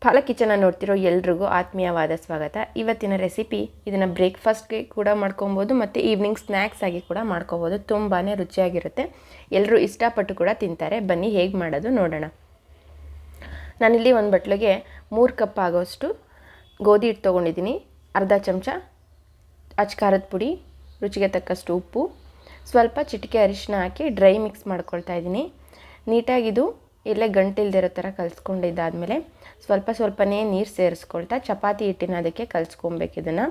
ಪಾಲಕ್ kitchen ನೋಡ್ತಿರೋ ಎಲ್ರಿಗೂ ಆತ್ಮೀಯವಾದ ಸ್ವಾಗತ. ಇವತ್ತಿನ ರೆಸಿಪಿ ಇದನ್ನು ಬ್ರೇಕ್ಫಾಸ್ಟ್ಗೆ ಕೂಡ ಮಾಡ್ಕೊಬೋದು ಮತ್ತು ಈವ್ನಿಂಗ್ ಸ್ನ್ಯಾಕ್ಸ್ ಆಗಿ ಕೂಡ ಮಾಡ್ಕೊಬೋದು. ತುಂಬಾ ರುಚಿಯಾಗಿರುತ್ತೆ, ಎಲ್ಲರೂ ಇಷ್ಟಪಟ್ಟು ಕೂಡ ತಿಂತಾರೆ. ಬನ್ನಿ ಹೇಗೆ ಮಾಡೋದು ನೋಡೋಣ. ನಾನಿಲ್ಲಿ ಒಂದು ಬಟ್ಲಿಗೆ 3 ಕಪ್ ಆಗೋಷ್ಟು ಗೋಧಿ ಹಿಟ್ಟು ತೊಗೊಂಡಿದ್ದೀನಿ. ಅರ್ಧ ಚಮಚ ಅಚ್ಕಾರದ ಪುಡಿ, ರುಚಿಗೆ ತಕ್ಕಷ್ಟು ಉಪ್ಪು, ಸ್ವಲ್ಪ ಚಿಟಿಕೆ ಅರಿಶಿನ ಹಾಕಿ ಡ್ರೈ ಮಿಕ್ಸ್ ಮಾಡ್ಕೊಳ್ತಾ ಇದ್ದೀನಿ. ನೀಟಾಗಿದು ಇಲ್ಲೇ ಗಂಟಿಲ್ದಿರೋ ಥರ ಕಲಿಸ್ಕೊಂಡಿದ್ದಾದಮೇಲೆ ಸ್ವಲ್ಪನೇ ನೀರು ಸೇರಿಸ್ಕೊಳ್ತಾ ಚಪಾತಿ ಹಿಟ್ಟಿನ ಅದಕ್ಕೆ ಕಲಿಸ್ಕೊಬೇಕು. ಇದನ್ನು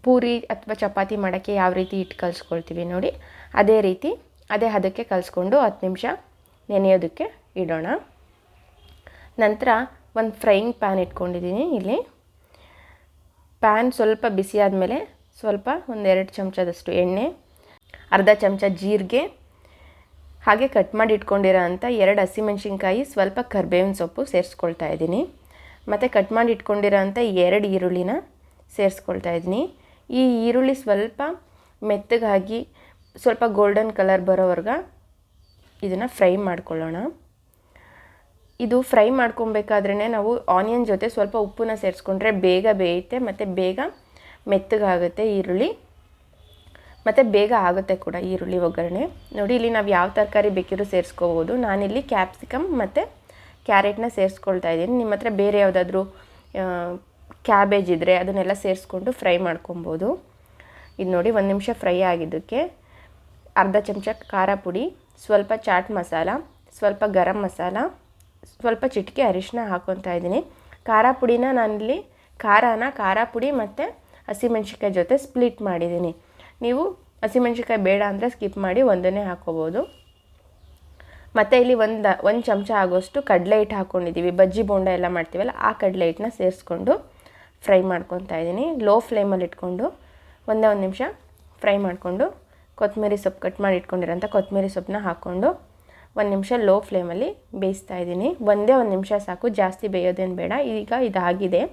ಪೂರಿ ಅಥವಾ ಚಪಾತಿ ಮಾಡೋಕ್ಕೆ ಯಾವ ರೀತಿ ಹಿಟ್ಟು ಕಲಿಸ್ಕೊಳ್ತೀವಿ ನೋಡಿ, ಅದೇ ರೀತಿ ಅದೇ ಹದಕ್ಕೆ ಕಲಿಸ್ಕೊಂಡು 10 ನಿಮಿಷ ನೆನೆಯೋದಕ್ಕೆ ಇಡೋಣ. ನಂತರ ಒಂದು ಫ್ರೈಯಿಂಗ್ ಪ್ಯಾನ್ ಇಟ್ಕೊಂಡಿದ್ದೀನಿ. ಇಲ್ಲಿ ಪ್ಯಾನ್ ಸ್ವಲ್ಪ ಬಿಸಿ ಆದಮೇಲೆ ಸ್ವಲ್ಪ 1-2 ಚಮಚದಷ್ಟು ಎಣ್ಣೆ, ಅರ್ಧ ಚಮಚ ಜೀರಿಗೆ, ಹಾಗೆ ಕಟ್ ಮಾಡಿ ಇಟ್ಕೊಂಡಿರೋ ಅಂಥ 2 ಹಸಿಮೆಣ್ಸಿನ್ಕಾಯಿ, ಸ್ವಲ್ಪ ಕರಿಬೇವಿನ ಸೊಪ್ಪು ಸೇರಿಸ್ಕೊಳ್ತಾ ಇದ್ದೀನಿ. ಮತ್ತು ಕಟ್ ಮಾಡಿ ಇಟ್ಕೊಂಡಿರೋ ಅಂಥ 2 ಈರುಳ್ಳಿನ ಸೇರಿಸ್ಕೊಳ್ತಾ ಇದ್ದೀನಿ. ಈ ಈರುಳ್ಳಿ ಸ್ವಲ್ಪ ಮೆತ್ತಗಾಗಿ ಸ್ವಲ್ಪ ಗೋಲ್ಡನ್ ಕಲರ್ ಬರೋವರೆಗೆ ಇದನ್ನು ಫ್ರೈ ಮಾಡ್ಕೊಳ್ಳೋಣ. ಇದು ಫ್ರೈ ಮಾಡ್ಕೊಬೇಕಾದ್ರೇ ನಾವು ಆನಿಯನ್ ಜೊತೆ ಸ್ವಲ್ಪ ಉಪ್ಪನ್ನ ಸೇರಿಸ್ಕೊಂಡ್ರೆ ಬೇಗ ಬೇಯುತ್ತೆ ಮತ್ತು ಬೇಗ ಮೆತ್ತಗಾಗುತ್ತೆ ಈರುಳ್ಳಿ, ಮತ್ತು ಬೇಗ ಆಗುತ್ತೆ ಕೂಡ ಈರುಳ್ಳಿ ಒಗ್ಗರಣೆ. ನೋಡಿ, ಇಲ್ಲಿ ನಾವು ಯಾವ ತರಕಾರಿ ಬೇಕಿದ್ರೂ ಸೇರಿಸ್ಕೋಬೋದು. ನಾನಿಲ್ಲಿ ಕ್ಯಾಪ್ಸಿಕಮ್ ಮತ್ತು ಕ್ಯಾರೆಟ್ನ ಸೇರಿಸ್ಕೊಳ್ತಾ ಇದ್ದೀನಿ. ನಿಮ್ಮ ಹತ್ರ ಬೇರೆ ಯಾವುದಾದ್ರೂ ಕ್ಯಾಬೇಜ್ ಇದ್ದರೆ ಅದನ್ನೆಲ್ಲ ಸೇರಿಸ್ಕೊಂಡು ಫ್ರೈ ಮಾಡ್ಕೊಬೋದು. ಇದು ನೋಡಿ, 1 ನಿಮಿಷ ಫ್ರೈ ಆಗಿದ್ದಕ್ಕೆ ಅರ್ಧ ಚಮಚ ಖಾರ ಪುಡಿ, ಸ್ವಲ್ಪ ಚಾಟ್ ಮಸಾಲ, ಸ್ವಲ್ಪ ಗರಂ ಮಸಾಲ, ಸ್ವಲ್ಪ ಚಿಟಿಕೆ ಅರಿಶಿನ ಹಾಕ್ಕೊತಾ ಇದ್ದೀನಿ. ಖಾರ ಪುಡಿನ ನಾನಿಲ್ಲಿ ಖಾರ ಪುಡಿ ಮತ್ತು ಹಸಿಮೆಣ್ಸಿನ್ಕಾಯಿ ಜೊತೆ ಸ್ಪ್ಲಿಟ್ ಮಾಡಿದ್ದೀನಿ. ನೀವು ಹಸಿಮೆಣ್ಸಿನ್ಕಾಯಿ ಬೇಡ ಅಂದರೆ ಸ್ಕಿಪ್ ಮಾಡಿ ಒಂದನ್ನೇ ಹಾಕ್ಕೋಬೋದು. ಮತ್ತು ಇಲ್ಲಿ ಒಂದು ಚಮಚ ಆಗೋಷ್ಟು ಕಡಲೆ ಹಿಟ್ಟು ಹಾಕ್ಕೊಂಡಿದ್ದೀವಿ. ಬಜ್ಜಿ ಬೋಂಡ ಎಲ್ಲ ಮಾಡ್ತೀವಲ್ಲ, ಆ ಕಡಲೆ ಹಿಟ್ಟನ್ನ ಸೇರಿಸ್ಕೊಂಡು ಫ್ರೈ ಮಾಡ್ಕೊತಾ ಇದ್ದೀನಿ. ಲೋ ಫ್ಲೇಮಲ್ಲಿ ಇಟ್ಕೊಂಡು ಒಂದೇ 1 ನಿಮಿಷ ಫ್ರೈ ಮಾಡಿಕೊಂಡು ಕೊತ್ತಂಬರಿ ಸೊಪ್ಪು ಕಟ್ ಮಾಡಿ ಇಟ್ಕೊಂಡಿರೋಂಥ ಕೊತ್ತಂಬರಿ ಸೊಪ್ಪನ್ನ ಹಾಕ್ಕೊಂಡು 1 ನಿಮಿಷ ಲೋ ಫ್ಲೇಮಲ್ಲಿ ಬೇಯಿಸ್ತಾ ಇದ್ದೀನಿ. 1 ನಿಮಿಷ ಸಾಕು, ಜಾಸ್ತಿ ಬೇಯೋದೇನು ಬೇಡ. ಈಗ ಇದಾಗಿದೆ.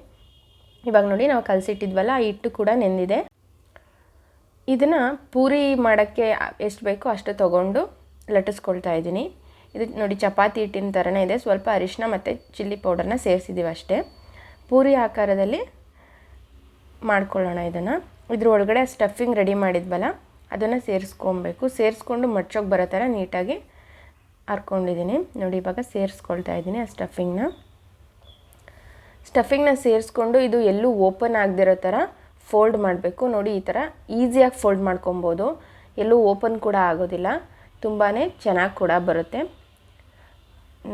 ಇವಾಗ ನೋಡಿ, ನಾವು ಕಲಸಿಟ್ಟಿದ್ವಲ್ಲ ಆ ಹಿಟ್ಟು ಕೂಡ ನೆಂದಿದೆ. ಇದನ್ನು ಪೂರಿ ಮಾಡೋಕ್ಕೆ ಎಷ್ಟು ಬೇಕೋ ಅಷ್ಟು ತೊಗೊಂಡು ಲಟ್ಟಿಸ್ಕೊಳ್ತಾ ಇದ್ದೀನಿ. ಇದು ನೋಡಿ, ಚಪಾತಿ ಹಿಟ್ಟಿನ ಥರನೇ ಇದೆ. ಸ್ವಲ್ಪ ಅರಿಶಿನ ಮತ್ತು ಚಿಲ್ಲಿ ಪೌಡರ್ನ ಸೇರಿಸಿದ್ದೀವಿ ಅಷ್ಟೇ. ಪೂರಿ ಆಕಾರದಲ್ಲಿ ಮಾಡ್ಕೊಳ್ಳೋಣ ಇದನ್ನು. ಇದ್ರ ಒಳಗಡೆ ಸ್ಟಫಿಂಗ್ ರೆಡಿ ಮಾಡಿದ್ವಲ್ಲ ಅದನ್ನು ಸೇರಿಸ್ಕೊಬೇಕು. ಸೇರಿಸ್ಕೊಂಡು ಮಡ್ಚೋಕೆ ಬರೋ ಥರ ನೀಟಾಗಿ ಹರ್ಕೊಂಡಿದ್ದೀನಿ. ನೋಡಿ, ಇವಾಗ ಸೇರಿಸ್ಕೊಳ್ತಾ ಇದ್ದೀನಿ ಆ ಸ್ಟಫಿಂಗ್ನ ಸೇರಿಸ್ಕೊಂಡು ಇದು ಎಲ್ಲೂ ಓಪನ್ ಆಗದಿರೋ ಥರ ಫೋಲ್ಡ್ ಮಾಡಬೇಕು. ನೋಡಿ, ಈ ಥರ ಈಸಿಯಾಗಿ ಫೋಲ್ಡ್ ಮಾಡ್ಕೊಬೋದು. ಎಲ್ಲೂ ಓಪನ್ ಕೂಡ ಆಗೋದಿಲ್ಲ, ತುಂಬಾ ಚೆನ್ನಾಗಿ ಕೂಡ ಬರುತ್ತೆ.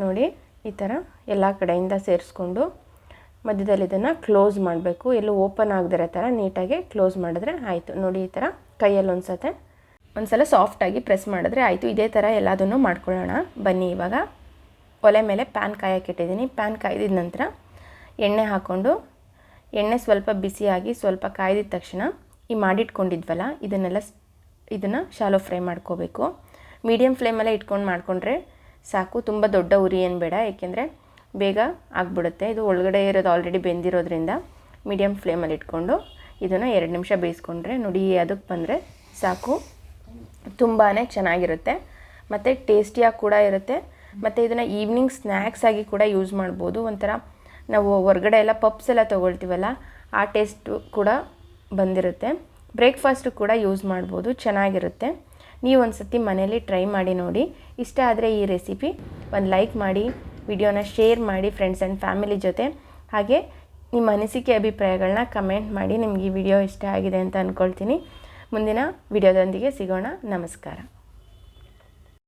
ನೋಡಿ, ಈ ಥರ ಎಲ್ಲ ಕಡೆಯಿಂದ ಸೇರಿಸ್ಕೊಂಡು ಮಧ್ಯದಲ್ಲಿ ಇದನ್ನು ಕ್ಲೋಸ್ ಮಾಡಬೇಕು. ಎಲ್ಲೂ ಓಪನ್ ಆಗದಿರೋ ಥರ ನೀಟಾಗಿ ಕ್ಲೋಸ್ ಮಾಡಿದ್ರೆ ಆಯಿತು. ನೋಡಿ, ಈ ಥರ ಕೈಯಲ್ಲಿ ಒಂದ್ಸಲ ಸಾಫ್ಟಾಗಿ ಪ್ರೆಸ್ ಮಾಡಿದ್ರೆ ಆಯಿತು. ಇದೇ ಥರ ಎಲ್ಲದನ್ನು ಮಾಡ್ಕೊಳ್ಳೋಣ. ಬನ್ನಿ, ಇವಾಗ ಒಲೆ ಮೇಲೆ ಪ್ಯಾನ್ ಕಾಯಕ್ಕಿಟ್ಟಿದ್ದೀನಿ. ಪ್ಯಾನ್ ಕಾಯ್ದಿದ ನಂತರ ಎಣ್ಣೆ ಹಾಕ್ಕೊಂಡು ಎಣ್ಣೆ ಸ್ವಲ್ಪ ಬಿಸಿಯಾಗಿ ಸ್ವಲ್ಪ ಕಾಯ್ದಿದ ತಕ್ಷಣ ಈ ಮಾಡಿಟ್ಕೊಂಡಿದ್ವಲ್ಲ ಇದನ್ನು ಶಾಲೋ ಫ್ರೈ ಮಾಡ್ಕೋಬೇಕು. ಮೀಡಿಯಮ್ ಫ್ಲೇಮಲ್ಲೇ ಇಟ್ಕೊಂಡು ಮಾಡಿಕೊಂಡ್ರೆ ಸಾಕು, ತುಂಬ ದೊಡ್ಡ ಉರಿ ಏನು ಬೇಡ, ಏಕೆಂದರೆ ಬೇಗ ಆಗಿಬಿಡುತ್ತೆ. ಇದು ಒಳಗಡೆ ಇರೋದು ಆಲ್ರೆಡಿ ಬೆಂದಿರೋದ್ರಿಂದ ಮೀಡಿಯಮ್ ಫ್ಲೇಮಲ್ಲಿ ಇಟ್ಕೊಂಡು ಇದನ್ನು 2 ನಿಮಿಷ ಬೇಯಿಸ್ಕೊಂಡ್ರೆ ನೋಡಿ ಅದಕ್ಕೆ ಬಂದರೆ ಸಾಕು. ತುಂಬಾ ಚೆನ್ನಾಗಿರುತ್ತೆ ಮತ್ತು ಟೇಸ್ಟಿಯಾಗಿ ಕೂಡ ಇರುತ್ತೆ. ಮತ್ತು ಇದನ್ನು ಈವ್ನಿಂಗ್ ಸ್ನ್ಯಾಕ್ಸ್ ಆಗಿ ಕೂಡ ಯೂಸ್ ಮಾಡ್ಬೋದು. ಒಂಥರ ನಾವು ಹೊರಗಡೆ ಎಲ್ಲ ಪಪ್ಸ್ ಎಲ್ಲ ತೊಗೊಳ್ತೀವಲ್ಲ, ಆ ಟೇಸ್ಟು ಕೂಡ ಬಂದಿರುತ್ತೆ. ಬ್ರೇಕ್ಫಾಸ್ಟು ಕೂಡ ಯೂಸ್ ಮಾಡ್ಬೋದು, ಚೆನ್ನಾಗಿರುತ್ತೆ. ನೀವು ಒಂದು ಸತಿ ಮನೇಲಿ ಟ್ರೈ ಮಾಡಿ ನೋಡಿ. ಇಷ್ಟ ಆದರೆ ಈ ರೆಸಿಪಿ ಒಂದು ಲೈಕ್ ಮಾಡಿ, ವಿಡಿಯೋನ ಶೇರ್ ಮಾಡಿ ಫ್ರೆಂಡ್ಸ್ ಆ್ಯಂಡ್ ಫ್ಯಾಮಿಲಿ ಜೊತೆ. ಹಾಗೆ ನಿಮ್ಮ ಅನಿಸಿಕೆ ಅಭಿಪ್ರಾಯಗಳನ್ನ ಕಮೆಂಟ್ ಮಾಡಿ. ನಿಮ್ಗೆ ಈ ವಿಡಿಯೋ ಇಷ್ಟ ಆಗಿದೆ ಅಂತ ಅಂದ್ಕೊಳ್ತೀನಿ. ಮುಂದಿನ ವಿಡಿಯೋದೊಂದಿಗೆ ಸಿಗೋಣ. ನಮಸ್ಕಾರ.